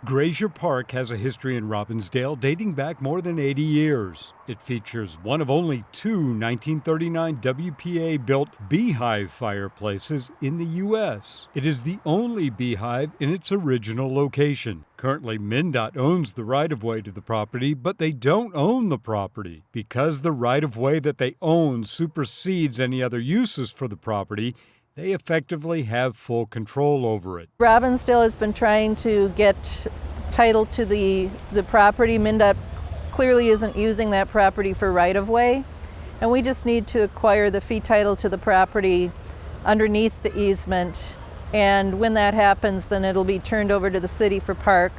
Graser Park has a history in Robbinsdale dating back more than 80 years. It features one of only two 1939 WPA-built beehive fireplaces in the U.S. It is the only beehive in its original location. Currently, MnDOT owns the right-of-way to the property, but they don't own the property. Because the right-of-way that they own supersedes any other uses for the property, they effectively have full control over it. Robbinsdale has been trying to get title to the property. MnDOT clearly isn't using that property for right-of-way, and we just need to acquire the fee title to the property underneath the easement. And when that happens, then it'll be turned over to the city for park.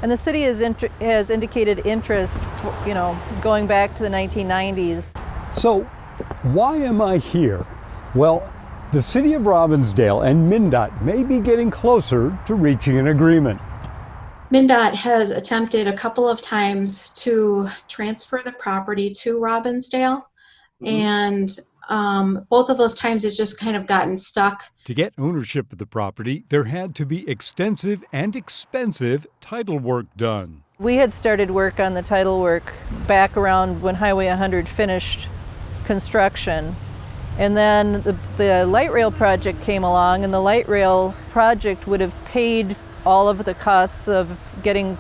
And the city has indicated interest, going back to the 1990s. So, why am I here? Well, the city of Robbinsdale and MnDOT may be getting closer to reaching an agreement. MnDOT has attempted a couple of times to transfer the property to Robbinsdale, and both of those times it's just kind of gotten stuck. To get ownership of the property, there had to be extensive and expensive title work done. We had started work on the title work back around when Highway 100 finished construction. And then the light rail project came along, and the light rail project would have paid all of the costs of getting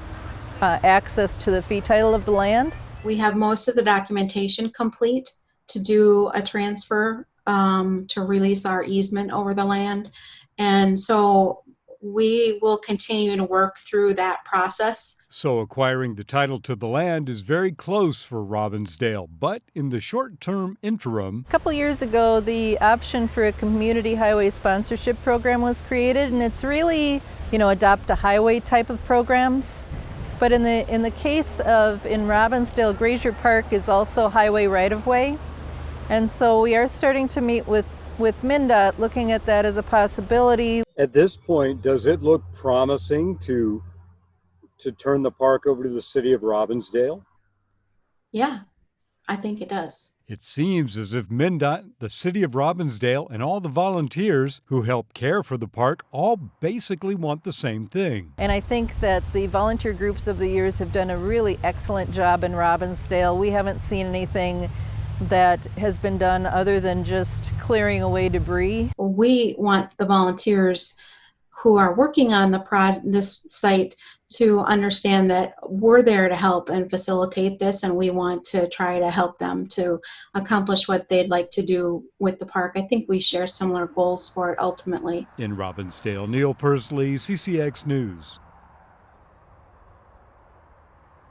access to the fee title of the land. We have most of the documentation complete to do a transfer to release our easement over the land. And so we will continue to work through that process. So acquiring the title to the land is very close for Robbinsdale, but in the short-term interim... A couple years ago, the option for a community highway sponsorship program was created, and it's really, adopt a highway type of programs. But in the case of in Robbinsdale, Graser Park is also highway right-of-way. And so we are starting to meet with MnDOT, looking at that as a possibility. At this point, does it look promising to turn the park over to the city of Robbinsdale? Yeah, I think it does. It seems as if MnDOT, the city of Robbinsdale, and all the volunteers who help care for the park all basically want the same thing. And I think that the volunteer groups of the years have done a really excellent job in Robbinsdale. We haven't seen anything that has been done other than just clearing away debris. We want the volunteers who are working on this site to understand that we're there to help and facilitate this, and we want to try to help them to accomplish what they'd like to do with the park. I think we share similar goals for it ultimately. In Robbinsdale, Neil Persley, CCX News.